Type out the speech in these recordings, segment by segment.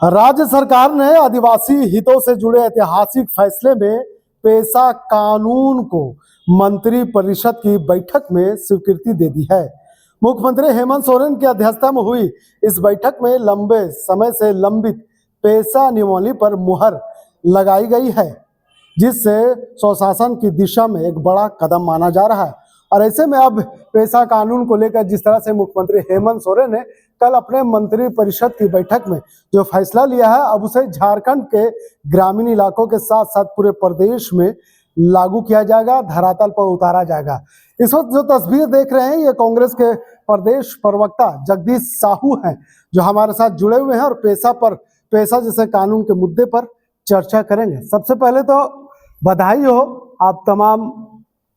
राज्य सरकार ने आदिवासी हितों से जुड़े ऐतिहासिक फैसले में पेसा कानून को मंत्री परिषद की बैठक में स्वीकृति दे दी है। मुख्यमंत्री हेमंत सोरेन की अध्यक्षता में हुई इस बैठक में लंबे समय से लंबित पेसा नियमावली पर मुहर लगाई गई है, जिससे स्वशासन की दिशा में एक बड़ा कदम माना जा रहा है। और ऐसे में अब पेसा कानून को लेकर जिस तरह से मुख्यमंत्री हेमंत सोरेन ने कल अपने मंत्री परिषद की बैठक में जो फैसला लिया है, अब उसे झारखंड के ग्रामीण इलाकों के साथ साथ पूरे प्रदेश में लागू किया जाएगा, धरातल पर उतारा जाएगा। इस वक्त जो तस्वीर देख रहे हैं, ये कांग्रेस के प्रदेश प्रवक्ता जगदीश साहू हैं, जो हमारे साथ जुड़े हुए हैं और पेसा जैसे कानून के मुद्दे पर चर्चा करेंगे। सबसे पहले तो बधाई हो आप तमाम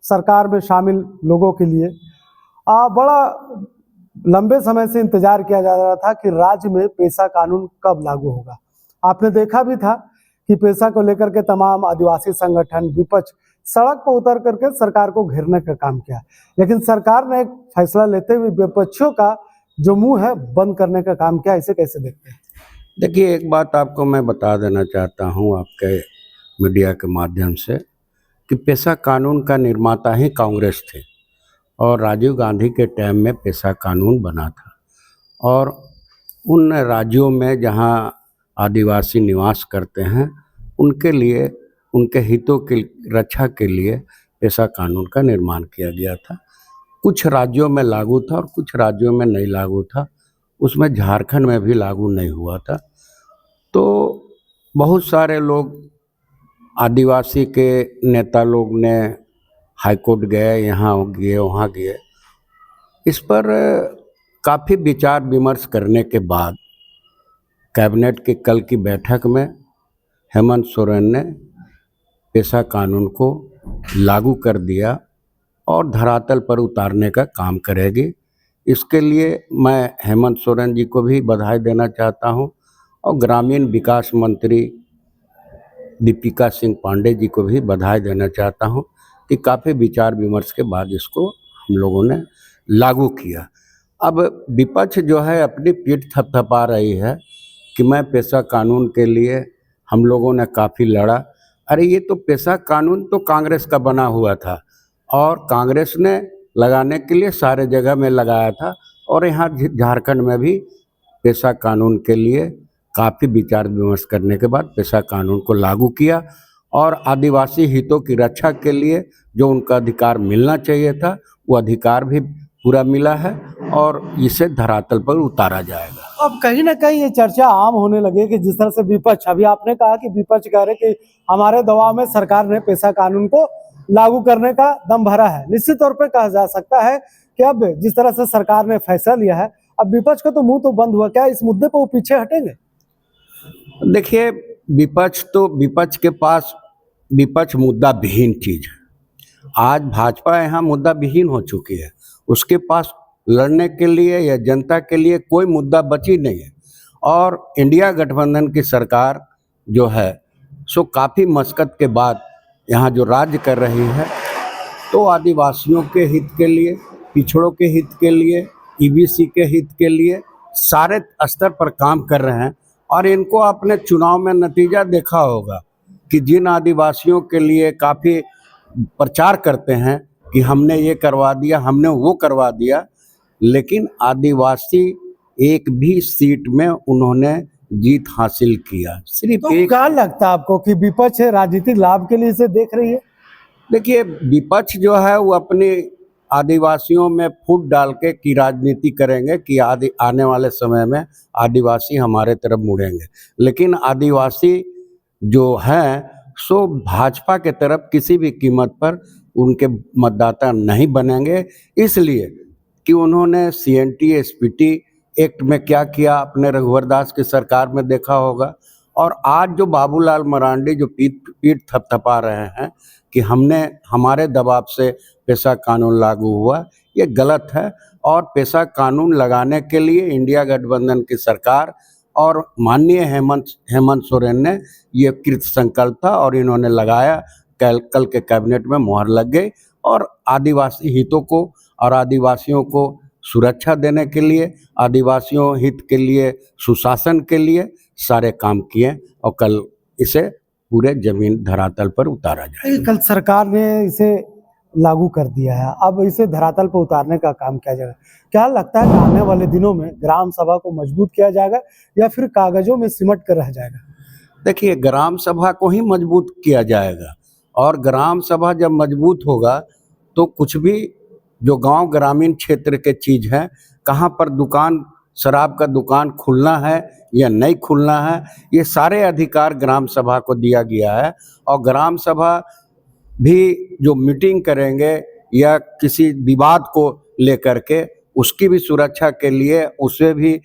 सरकार में शामिल लोगों के लिए। बड़ा लंबे समय से इंतजार किया जा रहा था कि राज्य में पेसा कानून कब लागू होगा। आपने देखा भी था कि पेसा को लेकर के तमाम आदिवासी संगठन, विपक्ष सड़क पर उतर करके सरकार को घेरने का काम किया, लेकिन सरकार ने एक फैसला लेते हुए विपक्षियों का जो मुंह है बंद करने का काम किया। इसे कैसे देखते हैं? देखिए, एक बात आपको मैं बता देना चाहता हूं आपके मीडिया के माध्यम से कि पेसा कानून का निर्माता ही कांग्रेस थे और राजीव गांधी के टाइम में पेसा कानून बना था। और उन राज्यों में जहां आदिवासी निवास करते हैं उनके लिए, उनके हितों की रक्षा के लिए पेसा कानून का निर्माण किया गया था। कुछ राज्यों में लागू था और कुछ राज्यों में नहीं लागू था। उसमें झारखंड में भी लागू नहीं हुआ था। तो बहुत सारे लोग, आदिवासी के नेता लोग ने हाईकोर्ट गए, यहाँ गए, वहाँ गए। इस पर काफ़ी विचार विमर्श करने के बाद कैबिनेट के कल की बैठक में हेमंत सोरेन ने पेसा कानून को लागू कर दिया और धरातल पर उतारने का काम करेगी। इसके लिए मैं हेमंत सोरेन जी को भी बधाई देना चाहता हूं और ग्रामीण विकास मंत्री दीपिका सिंह पांडे जी को भी बधाई देना चाहता हूं कि काफ़ी विचार विमर्श के बाद इसको हम लोगों ने लागू किया। अब विपक्ष जो है अपनी पीठ थपथपा रही है कि मैं पेसा कानून के लिए हम लोगों ने काफ़ी लड़ा। अरे ये तो पेसा कानून तो कांग्रेस का बना हुआ था और कांग्रेस ने लगाने के लिए सारे जगह में लगाया था और यहाँ झारखंड में भी पेसा कानून के लिए काफ़ी विचार विमर्श करने के बाद पेसा कानून को लागू किया और आदिवासी हितों की रक्षा के लिए जो उनका अधिकार मिलना चाहिए था वो अधिकार भी पूरा मिला है और इसे धरातल पर उतारा जाएगा। अब कहीं ना कहीं ये चर्चा आम होने लगे कि जिस तरह से विपक्ष, अभी आपने कहा कि विपक्ष कह रहे कि हमारे दबाव में सरकार ने पेसा कानून को लागू करने का दम भरा है। निश्चित तौर पे कहा जा सकता है कि अब जिस तरह से सरकार ने फैसला लिया है, अब विपक्ष का तो मुंह तो बंद हुआ, क्या इस मुद्दे पर वो पीछे हटेंगे? देखिए, विपक्ष के पास विपक्ष मुद्दा विहीन चीज है। आज भाजपा यहाँ मुद्दा विहीन हो चुकी है। उसके पास लड़ने के लिए या जनता के लिए कोई मुद्दा बची नहीं है। और इंडिया गठबंधन की सरकार जो है सो काफ़ी मशक्कत के बाद यहाँ जो राज्य कर रही है, तो आदिवासियों के हित के लिए, पिछड़ों के हित के लिए, ईबीसी के हित के लिए सारे स्तर पर काम कर रहे हैं। और इनको अपने चुनाव में नतीजा देखा होगा कि जिन आदिवासियों के लिए काफ़ी प्रचार करते हैं कि हमने ये करवा दिया, हमने वो करवा दिया, लेकिन आदिवासी एक भी सीट में उन्होंने जीत हासिल किया। सिर्फ तो एक। क्या लगता है आपको कि विपक्ष राजनीतिक लाभ के लिए इसे देख रही है? देखिए, विपक्ष जो है वो अपनी आदिवासियों में फूट डाल के की राजनीति करेंगे कि आने वाले समय में आदिवासी हमारे तरफ मुड़ेंगे, लेकिन आदिवासी जो हैं सो भाजपा के तरफ किसी भी कीमत पर उनके मतदाता नहीं बनेंगे। इसलिए कि उन्होंने सीएनटी एसपीटी एक्ट में क्या किया, अपने रघुवर दास की सरकार में देखा होगा। और आज जो बाबूलाल मरांडी जो पीठ थपथपा रहे हैं कि हमारे दबाव से पेसा कानून लागू हुआ, ये गलत है। और पेसा कानून लगाने के लिए इंडिया गठबंधन की सरकार और माननीय हेमंत सोरेन ने ये कृत संकल्प था और इन्होंने लगाया। कल के कैबिनेट में मुहर लग गई और आदिवासी हितों को और आदिवासियों को सुरक्षा देने के लिए, आदिवासियों हित के लिए, सुशासन के लिए सारे काम किए और कल इसे पूरे जमीन धरातल पर उतारा जाए। कल सरकार ने इसे लागू कर दिया है, अब इसे धरातल पर उतारने का काम किया जाएगा। क्या लगता है कि आने वाले दिनों में ग्राम सभा को मजबूत किया जाएगा या फिर कागजों में सिमट कर रह जाएगा? देखिए, ग्राम सभा को ही मजबूत किया जाएगा और ग्राम सभा जब मजबूत होगा तो कुछ भी जो गांव ग्रामीण क्षेत्र के चीज़ है, कहाँ पर दुकान शराब का दुकान खुलना है या नहीं खुलना है, ये सारे अधिकार ग्राम सभा को दिया गया है। और ग्राम सभा भी जो मीटिंग करेंगे या किसी विवाद को लेकर के उसकी भी सुरक्षा के लिए उसे भी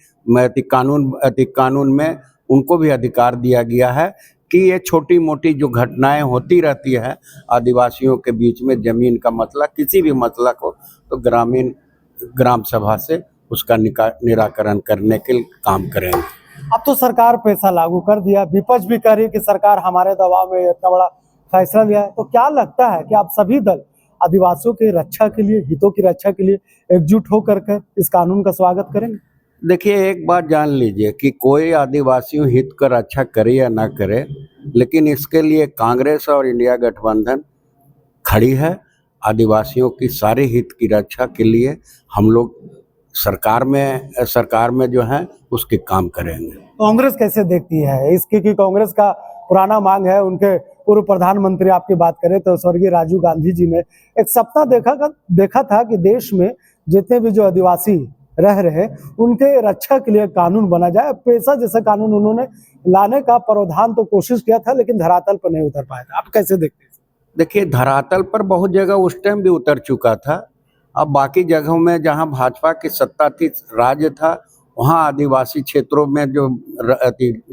कानून में उनको भी अधिकार दिया गया है कि ये छोटी मोटी जो घटनाएं होती रहती है आदिवासियों के बीच में ज़मीन का मसला, किसी भी मसला को, तो ग्राम सभा से उसका निराकरण करने के लिए काम करेंगे। अब तो सरकार पैसा लागू कर दिया, विपक्ष भी कह रही है कि सरकार हमारे दबाव में इतना बड़ा फैसला लिया है, तो क्या लगता है कि आप सभी दल आदिवासियों की रक्षा के लिए, हितों की रक्षा के लिए एकजुट होकर के इस कानून का स्वागत करेंगे? देखिए, एक बात जान लीजिए कि कोई आदिवासियों हित का रक्षा करे या ना करे, लेकिन इसके लिए कांग्रेस और इंडिया गठबंधन खड़ी है। आदिवासियों की सारे हित की रक्षा के लिए हम लोग सरकार में जो है उसके काम करेंगे। कांग्रेस कैसे देखती है इसकी कि कांग्रेस का पुराना मांग है, उनके पूर्व प्रधानमंत्री आपकी बात करें तो स्वर्गीय राजीव गांधी जी ने एक सपना देखा था कि देश में जितने भी जो आदिवासी रह रहे उनके रक्षा के लिए कानून बना जाए। पेशा जैसा कानून उन्होंने लाने का प्रावधान तो कोशिश किया था, लेकिन धरातल पर नहीं उतर पाया था। आप कैसे देखते हैं? देखिए, धरातल पर बहुत जगह उस टाइम भी उतर चुका था। अब बाकी जगहों में जहां भाजपा की सत्ता थी, राज्य था, वहां आदिवासी क्षेत्रों में जो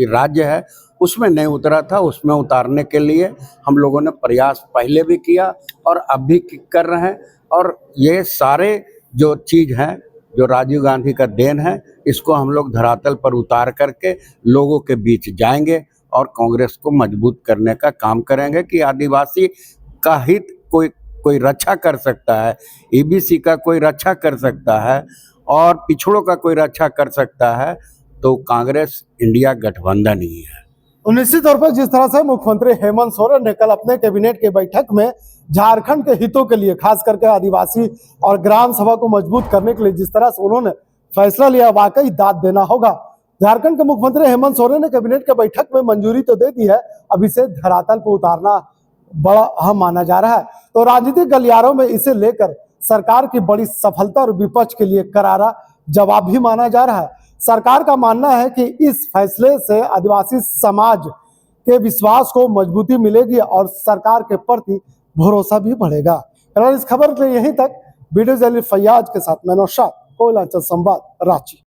राज्य है उसमें नहीं उतरा था। उसमें उतारने के लिए हम लोगों ने प्रयास पहले भी किया और अब भी कर रहे हैं। और ये सारे जो चीज़ हैं जो राजीव गांधी का देन है, इसको हम लोग धरातल पर उतार करके लोगों के बीच जाएंगे और कांग्रेस को मजबूत करने का काम करेंगे कि आदिवासी का हित कोई रक्षा कर सकता है, ईबीसी का कोई रक्षा कर सकता है और पिछड़ों का कोई रक्षा कर सकता है, तो कांग्रेस इंडिया गठबंधन ही है। तो निश्चित तौर पर जिस तरह से मुख्यमंत्री हेमंत सोरेन ने कल अपने कैबिनेट की बैठक में झारखंड के हितों के लिए, खास करके आदिवासी और ग्राम सभा को मजबूत करने के लिए जिस तरह से उन्होंने फैसला लिया, वाकई दाद देना होगा। झारखंड के मुख्यमंत्री हेमंत सोरेन ने कैबिनेट के बैठक में मंजूरी तो दे दी है, अब इसे धरातल पर उतारना बड़ा अहम माना जा रहा है। तो राजनीतिक गलियारों में इसे लेकर सरकार की बड़ी सफलता और विपक्ष के लिए करारा जवाब भी माना जा रहा है। सरकार का मानना है कि इस फैसले से आदिवासी समाज के विश्वास को मजबूती मिलेगी और सरकार के प्रति भरोसा भी बढ़ेगा। इस खबर के लिए यहीं तक। वीडियो जर्नलिस्ट फैयाज के साथ मैं नौशाद, कोयलांचल संवाद, रांची।